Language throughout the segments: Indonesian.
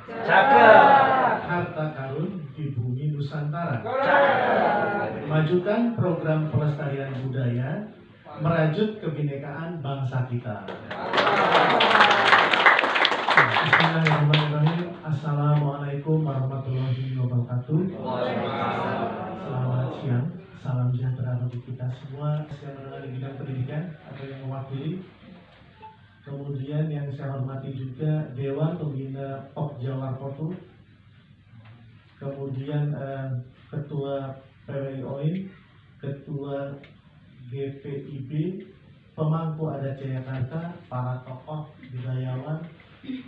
Cakep. Harta karun di bumi Nusantara. Cakep. Majukan program pelestarian budaya, merajut kebinekaan bangsa kita. Bismillahirrahmanirrahim. Assalamualaikum warahmatullahi wabarakatuh. Selamat siang, salam sejahtera bagi kita semua yang berada di bidang pendidikan atau yang mewakili. Kemudian yang saya hormati juga Dewan Pembina Pokja Warkotu, kemudian Ketua PWI, Ketua GPIB, pemangku adat Jayakarta, para tokoh budayawan,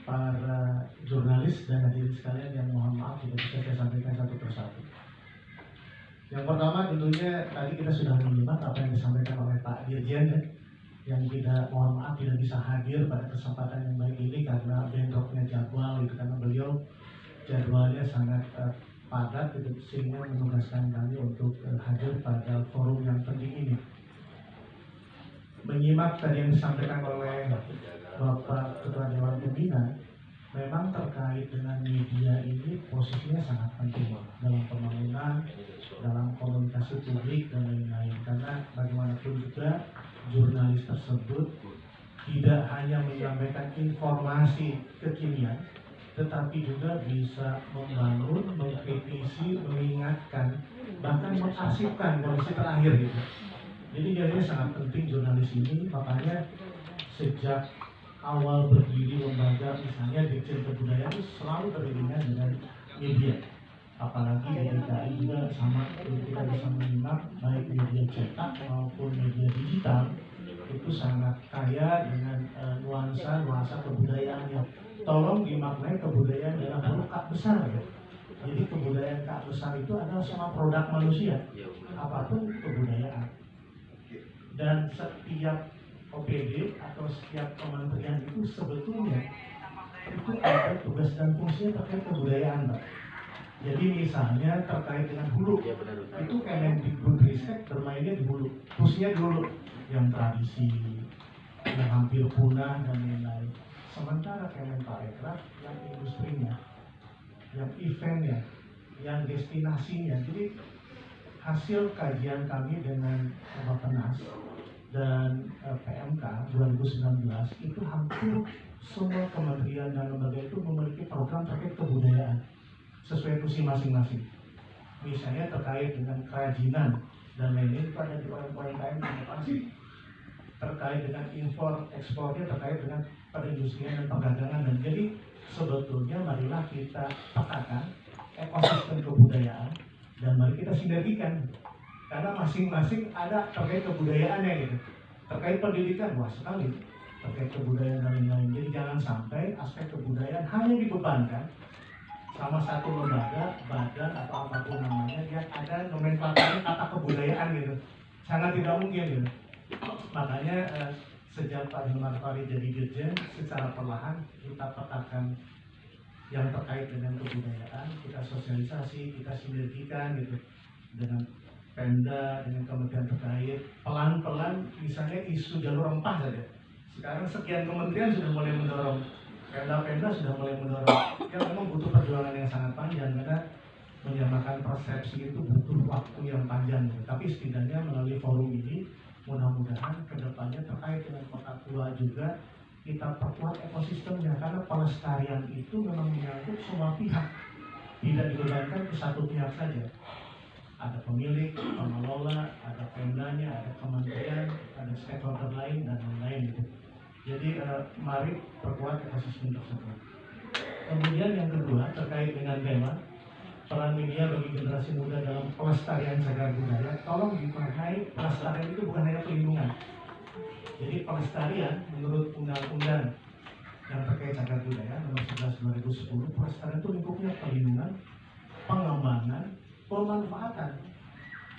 para jurnalis dan hadirin sekalian yang mohon maaf tidak bisa saya sampaikan satu persatu. Yang pertama tentunya tadi kita sudah menyimak apa yang disampaikan oleh Pak Dirjen yang tidak, mohon maaf tidak bisa hadir pada kesempatan yang baik ini karena bentroknya jadwal itu, karena beliau jadwalnya sangat padat itu, sehingga menugaskan kami untuk hadir pada forum yang penting ini. Menyimak tadi yang disampaikan oleh Bapak Ketua Dewan Pembina, memang terkait dengan media ini posisinya sangat penting dalam pembangunan, dalam komunikasi publik dan lain-lain. Karena bagaimanapun juga jurnalis tersebut tidak hanya menyampaikan informasi kekinian, tetapi juga bisa membangun, mengkritisi, mengingatkan, bahkan mengarsipkan kondisi terakhir gitu. Jadi jadinya sangat penting jurnalis ini, makanya sejak awal berdiri lembaga misalnya Dirjen Kebudayaan itu selalu beriringan dengan media. Apalagi di DKI juga sama, kita bisa menyimak baik media cetak maupun media digital itu sangat kaya dengan nuansa kebudayaannya. Tolong dimaknai kebudayaan dalam huruf K besar ya. Jadi kebudayaan K besar itu adalah semua produk manusia, apapun kebudayaan. Dan setiap OPD atau setiap kementerian itu sebetulnya itu ada tugas dan fungsinya terkait kebudayaan, Pak. Jadi misalnya terkait dengan hulu, itu Kemendikbudristek bermainnya di hulu, fungsinya di hulu, yang tradisi, yang hampir punah dan lain-lain. Sementara Kemenparekraf yang industrinya, yang eventnya, yang destinasinya. Jadi hasil kajian kami dengan Bappenas dan PMK 2019 itu hampir semua kementerian dan lembaga itu memiliki program terkait kebudayaan sesuai fungsi masing-masing. Misalnya terkait dengan kerajinan dan lain-lain itu ada di UMKM inovasi. Terkait dengan impor ekspornya terkait dengan perindustrian dan perdagangan. Dan jadi sebetulnya marilah kita petakan ekosistem kebudayaan dan mari kita sinergikan. Karena masing-masing ada terkait kebudayaannya gitu. Terkait pendidikan, wah sekali. Terkait kebudayaan dan lain-lain. Jadi jangan sampai aspek kebudayaan hanya dibebankan sama satu lembaga, badan atau apapun namanya yang ada nomenklaturnya kata kebudayaan gitu. Sangat tidak mungkin gitu. Makanya sejak Pak Hilman Farid jadi dirjen, secara perlahan kita petakan yang terkait dengan kebudayaan, kita sosialisasi, kita sinergikan gitu dengan Pemda, dengan kementerian terkait. Pelan-pelan misalnya isu jalur rempah saja. Sekarang sekian kementerian sudah mulai mendorong, Pemda sudah mulai mendorong. Ya memang butuh perjuangan yang sangat panjang karena menyamakan persepsi itu butuh waktu yang panjang. Tapi setidaknya melalui forum ini mudah-mudahan kedepannya terkait dengan kota tua juga kita perkuat ekosistemnya, karena pelestarian itu memang menyangkut semua pihak, tidak dibebankan ke satu pihak saja. Ada pemilik, pengelola, ada Pemdanya, ada kementerian, ada stakeholder lain dan lain-lain gitu. Jadi mari perkuat ekosistem tersebut. Kemudian yang kedua terkait dengan tema peran media bagi generasi muda dalam pelestarian cagar budaya. Tolong dimaknai pelestarian itu bukan hanya pelindungan. Jadi pelestarian menurut undang-undang yang terkait cagar budaya nomor 11/2010, pelestarian itu lingkupnya pelindungan, pengembangan, pemanfaatan.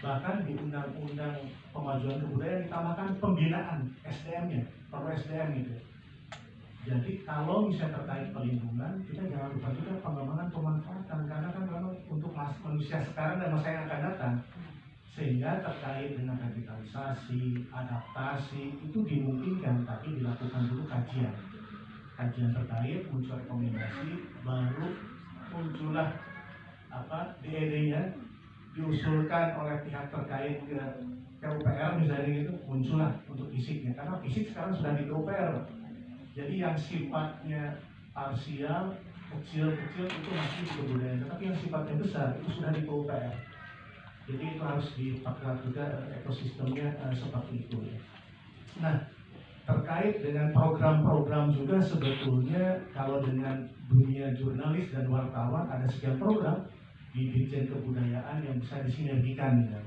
Bahkan di undang-undang pemajuan kebudayaan ditambahkan pembinaan SDM-nya, perlu SDM gitu. Jadi kalau misalnya terkait pelindungan, kita jangan lupa juga pengembangan pemanfaatan, karena kan memang untuk manusia sekarang dan masa yang akan datang. Sehingga terkait dengan revitalisasi, adaptasi itu dimungkinkan, tapi dilakukan dulu kajian terkait, muncul rekomendasi, baru jumlah DED-nya diusulkan oleh pihak terkait ke PUPR misalnya gitu, muncullah untuk fisiknya, karena fisik sekarang sudah di PUPR. Jadi yang sifatnya parsial, kecil-kecil itu masih di kebudayaan, tetapi yang sifatnya besar itu sudah di PUPR. Jadi itu harus dipakai juga ekosistemnya seperti itu ya. Nah, terkait dengan program-program juga sebetulnya kalau dengan dunia jurnalis dan wartawan ada sekian program di Ditjen Kebudayaan yang bisa disinergikan ya.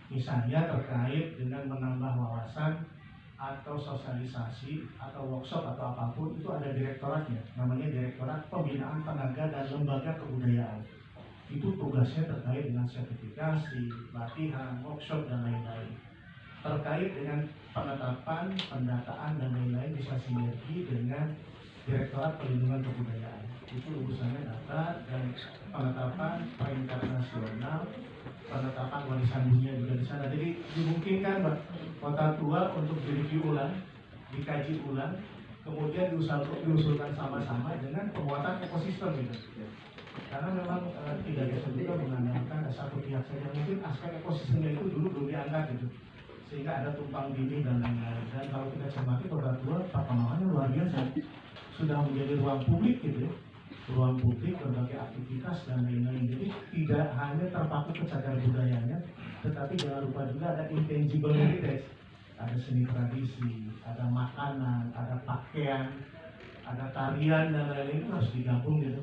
Misalnya terkait dengan menambah wawasan atau sosialisasi atau workshop atau apapun, itu ada direktoratnya, namanya Direktorat Pembinaan Tenaga dan Lembaga Kebudayaan. Itu tugasnya terkait dengan sertifikasi, latihan, workshop dan lain-lain. Terkait dengan penetapan, pendataan dan lain-lain bisa sinergi dengan Direktorat Perlindungan Kebudayaan. Itu urusannya data dan penetapan peringkat nasional, penetapan warisan dunia juga di sana. Jadi dimungkinkan Kota Tua untuk direview ulang, dikaji ulang, kemudian diusulkan sama-sama dengan penguatan ekosistem gitu. Karena memang tidak bisa juga mengandalkan satu pihak saja. Mungkin aspek ekosistemnya itu dulu belum diangkat gitu, sehingga ada tumpang tindih dan lain-lain. Dan kalau kita cermati Kota Tua perkembangannya luar biasa, sudah menjadi ruang publik gitu ya, ruang publik berbagai aktivitas dan lain-lain. Jadi tidak hanya terpaku ke cagar budayanya, tetapi jangan lupa juga ada intangible heritage, ada seni tradisi, ada makanan, ada pakaian, ada tarian dan lain-lain, itu harus digabung gitu.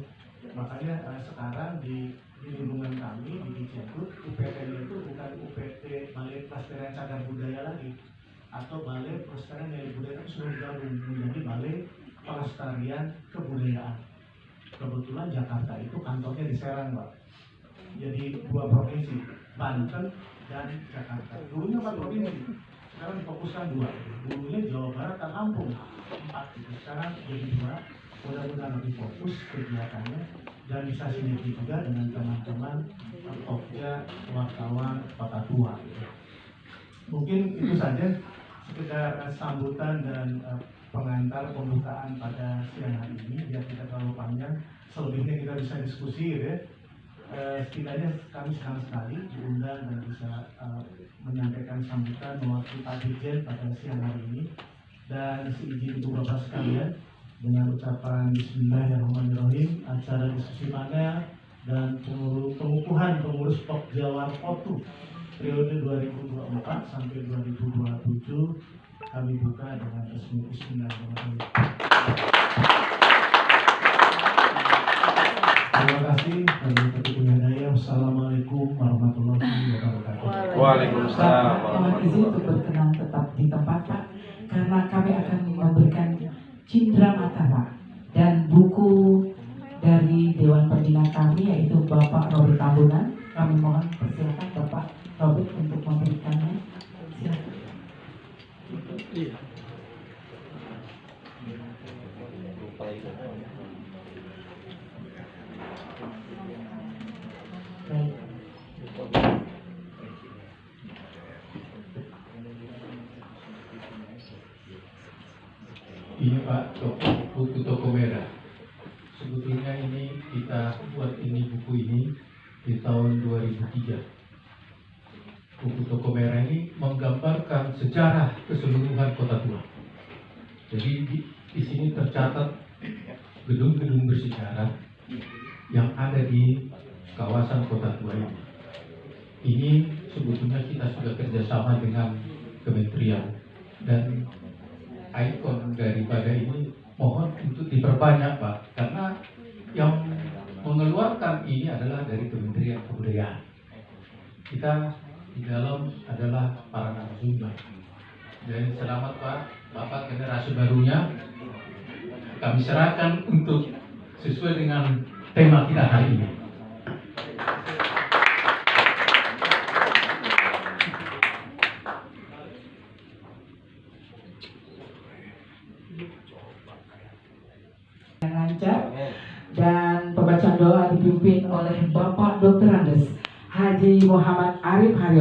Makanya sekarang di lingkungan kami di Ditjenkut, UPT-nya itu bukan UPT Balai Pelestarian Cagar Budaya lagi, atau Balai Pelestarian Nilai Budaya, itu sudah digabung menjadi Balai Pelestarian Kebudayaan. Kebetulan Jakarta itu kantornya di Serang, Pak. Jadi dua provinsi, Banten dan Jakarta. Dulunya 4 provinsi, sekarang difokuskan 2. Dulunya Jawa Barat dan Lampung 4 gitu. Sekarang jadi 2. Mudah-mudahan lebih fokus kegiatannya dan bisa sinergi juga dengan teman-teman Pokja, wartawan Kota Tua gitu. Mungkin itu saja sekedar sambutan dan pengantar pembukaan pada siang hari ini, biar tidak terlalu panjang. Selebihnya kita bisa diskusi gitu ya. Setidaknya kami senang sekali diundang dan bisa menyampaikan sambutan mewakili Pak Dirjen pada siang hari ini. Dan seizin Ibu Bapak sekalian, dengan ucapan Bismillahirrahmanirrahim, acara diskusi panel dan pengukuhan pengurus Pokja Warpotu periode 2024 sampai 2027 kami buka dengan resmi. Bismillahirrahmanirrahim. Terima kasih. Kami Ketua Daya. Assalamualaikum warahmatullahi wabarakatuh. Waalaikumsalam. Mohon izin untuk berkenan tetap di tempat Pak, karena kami akan memberikan cindera mata Pak dan buku dari Dewan Pembina kami, yaitu Bapak Robert Tambunan. Kami mohon persilakan Bapak Robert untuk memberikannya. Silakan. Baik. Ini Pak, buku toko merah. Sebetulnya ini kita buat buku ini di tahun 2003. Buku toko merah ini menggambarkan sejarah keseluruhan Kota Tua. Jadi di sini tercatat gedung-gedung bersejarah yang ada di kawasan Kota Tua ini. Ini sebetulnya kita sudah kerjasama dengan kementerian, dan ikon daripada ini mohon untuk diperbanyak Pak, karena yang mengeluarkan ini adalah dari Kementerian Kebudayaan. Kita di dalam adalah para narasumber. Jadi selamat Pak, Bapak generasi barunya kami serahkan untuk sesuai dengan tema kita hari ini. Lancar, dan pembacaan doa dipimpin oleh Bapak Dr. Andes Haji Muhammad Arif Haryo.